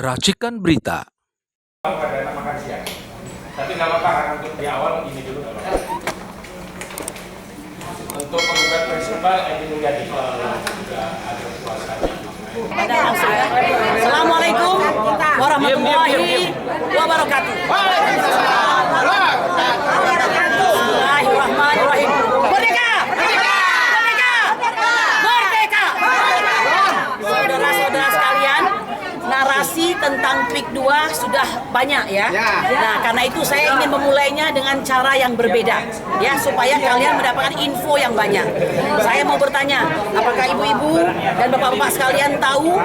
Racikan Berita. Ada makan siang, tapi nggak apa-apa karena untuk di awal ini dulu nggak apa-apa. Untuk penggugat prinsipal ini menjadi sudah ada kuasanya. Assalamualaikum warahmatullahi wabarakatuh. Bismillahirrahmanirrahim. Merdeka! Merdeka! Merdeka! Saudara-saudara sekalian, narasi tentang PIK 2 sudah banyak ya. Nah, karena itu saya ingin memulainya dengan cara yang berbeda ya, supaya kalian mendapatkan info yang banyak. Saya mau bertanya, apakah ibu-ibu dan bapak-bapak sekalian tahu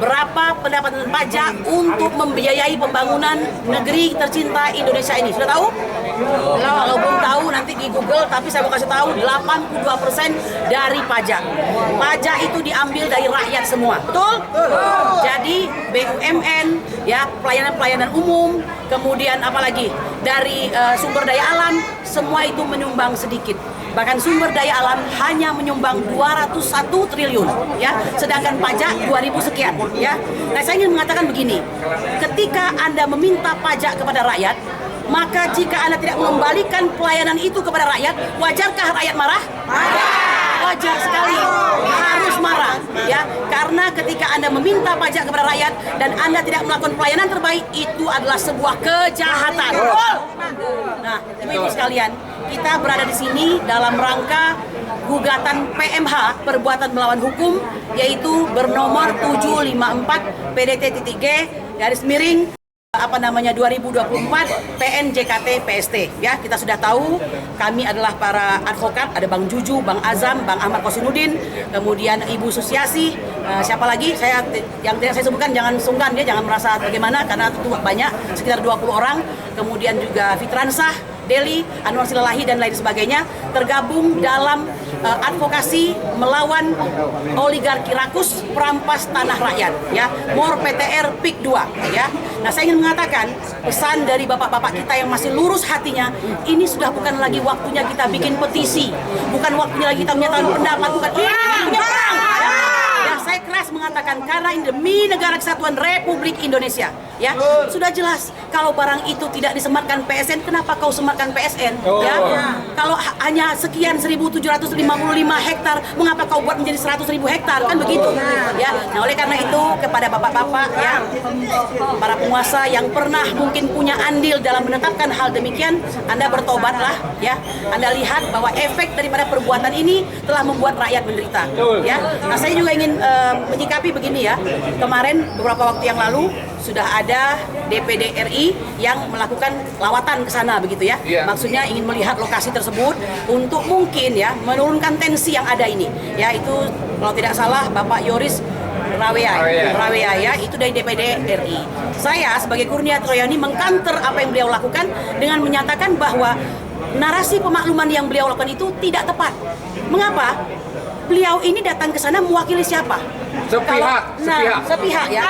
berapa pendapatan pajak untuk membiayai pembangunan negeri tercinta Indonesia ini? Sudah tahu? Kalau belum tahu nanti di Google, tapi saya mau kasih tahu 82% dari pajak. Pajak itu diambil dari rakyat semua. Betul? Jadi BUMN, ya, pelayanan-pelayanan umum, kemudian apalagi dari sumber daya alam, semua itu menyumbang sedikit. Bahkan sumber daya alam hanya menyumbang 201 triliun, ya, sedangkan pajak 2000 sekian, ya. Nah, saya ingin mengatakan begini, ketika Anda meminta pajak kepada rakyat, maka jika Anda tidak mengembalikan pelayanan itu kepada rakyat, wajarkah rakyat marah? Wajar sekali, harus marah ya, karena ketika Anda meminta pajak kepada rakyat dan Anda tidak melakukan pelayanan terbaik, itu adalah sebuah kejahatan. Nah, ibu-ibu sekalian, kita berada di sini dalam rangka gugatan PMH, perbuatan melawan hukum, yaitu bernomor 754 PDT-G garis miring 2024 PNJKT PST ya. Kita sudah tahu kami adalah para advokat, ada Bang Juju, Bang Azam, Bang Ahmad Kosinudin, kemudian Ibu Susiasi, siapa lagi yang tidak saya sebutkan, jangan sungkan ya, jangan merasa bagaimana karena itu banyak, sekitar 20 orang, kemudian juga Fitransah, Deli, Anwar Silalahi dan lain sebagainya, tergabung dalam advokasi melawan oligarki rakus perampas tanah rakyat ya, MOR PTR PIK 2 ya. Nah, saya ingin mengatakan pesan dari bapak-bapak kita yang masih lurus hatinya, ini sudah bukan lagi waktunya kita bikin petisi, bukan waktunya lagi kita menyatakan pendapat, bukan ini waktunya perang. Ya, saya keras mengatakan karena ini demi negara kesatuan Republik Indonesia ya. Sudah jelas kalau barang itu tidak disematkan PSN, kenapa kau sematkan PSN ya? Kalau hanya sekian 1755 hektar, mengapa kau buat menjadi 100.000 hektar, kan begitu ya. Nah, oleh karena itu kepada bapak-bapak ya, para penguasa yang pernah mungkin punya andil dalam menetapkan hal demikian, Anda bertobatlah ya. Anda lihat bahwa efek daripada perbuatan ini telah membuat rakyat menderita ya. Nah, saya juga ingin menyikapi begini ya. Kemarin beberapa waktu yang lalu sudah ada DPD RI yang melakukan lawatan ke sana begitu ya. Maksudnya ingin melihat lokasi tersebut untuk mungkin ya menurunkan tensi yang ada ini. Ya, itu kalau tidak salah Bapak Yoris Rawea ya, itu dari DPD RI. Saya sebagai Kurnia Troyani mengkanter apa yang beliau lakukan dengan menyatakan bahwa narasi pemakluman yang beliau lakukan itu tidak tepat. Mengapa? Beliau ini datang ke sana mewakili siapa? Sepihak ya.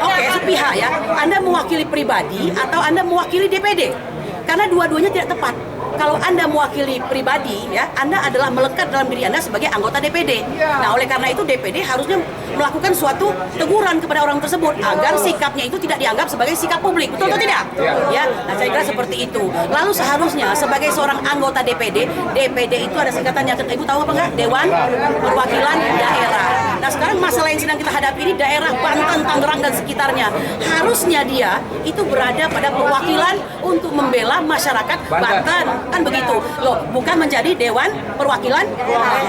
Oke, sepihak ya. Anda mewakili pribadi atau Anda mewakili DPD? Karena dua-duanya tidak tepat. Kalau Anda mewakili pribadi ya, Anda adalah melekat dalam diri Anda sebagai anggota DPD. Nah, oleh karena itu DPD harusnya melakukan suatu teguran kepada orang tersebut agar sikapnya itu tidak dianggap sebagai sikap publik. Betul atau tidak? Ya. Nah, saya kira seperti itu. Lalu seharusnya sebagai seorang anggota DPD, DPD itu ada singkatannya, Ibu tahu apa enggak? Dewan Perwakilan Daerah. Nah, sekarang masalah yang sedang kita hadapi ini daerah Banten, Tangerang dan sekitarnya. Harusnya dia itu berada pada perwakilan untuk membela masyarakat Banten. Kan begitu loh, bukan menjadi Dewan Perwakilan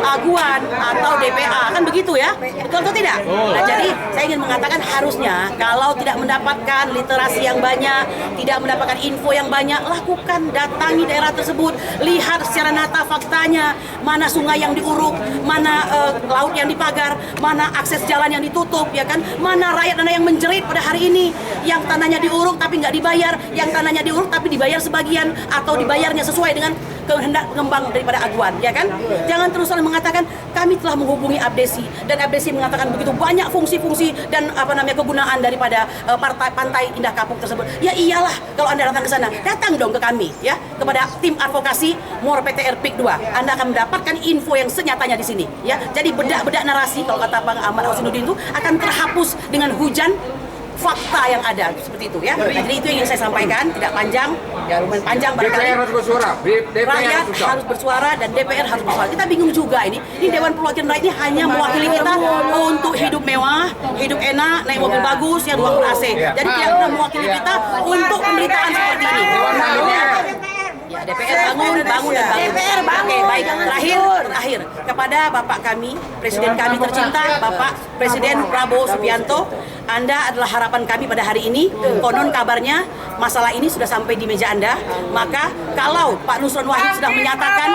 Aguan atau DPA, kan begitu ya, betul atau tidak? Nah, jadi saya ingin mengatakan harusnya kalau tidak mendapatkan literasi yang banyak, tidak mendapatkan info yang banyak, lakukan, datangi daerah tersebut, lihat secara nyata faktanya, mana sungai yang diuruk, mana laut yang dipagar, mana akses jalan yang ditutup, ya kan, mana rakyat yang menjerit pada hari ini, yang tanahnya diuruk tapi nggak dibayar, yang tanahnya diuruk tapi dibayar sebagian atau dibayarnya sesuai dengan kehendak pengembang daripada aguan, ya kan? Jangan terus-terusan mengatakan kami telah menghubungi Abdesi dan Abdesi mengatakan begitu banyak fungsi-fungsi dan kegunaan daripada pantai Indah Kapuk tersebut. Ya iyalah, kalau Anda datang ke sana, datang dong ke kami ya, kepada tim advokasi MOR PTR PIK 2. Anda akan mendapatkan info yang senyatanya di sini ya. Jadi bedak-bedak narasi kalau kata Bang Ahmad Kosinudin itu akan terhapus dengan hujan fakta yang ada seperti itu ya. Nah, jadi itu yang ingin saya sampaikan, tidak panjang, ya lumayan panjang barangkali. DPR harus bersuara, Rakyat harus bersuara dan DPR harus bersuara. Kita bingung juga ini Dewan Perwakilan Rakyat ini hanya mewakili kita untuk hidup mewah, hidup enak, naik mobil bagus, ya ruang ber-AC. Jadi tidak pernah mewakili kita untuk pemberitaan seperti ini. Ya, DPR bangun dan bangun. Oke, baik. Terakhir kepada Bapak kami, Presiden kami tercinta, Bapak Presiden Prabowo Subianto, Anda adalah harapan kami pada hari ini. Konon kabarnya masalah ini sudah sampai di meja Anda. Maka kalau Pak Nusron Wahid sudah menyatakan,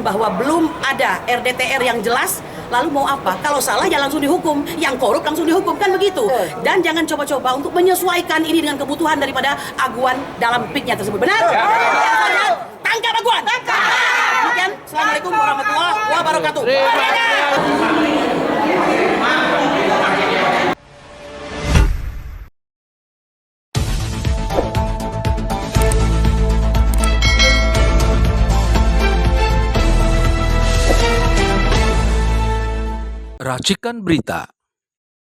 bahwa belum ada RDTR yang jelas, lalu mau apa? Kalau salah ya langsung dihukum, yang korup langsung dihukum, kan begitu. Dan jangan coba-coba untuk menyesuaikan ini dengan kebutuhan daripada aguan dalam PIK-nya tersebut. Benar? Tangkap aguan! Demikian, Assalamualaikum warahmatullahi wabarakatuh. Racikan Berita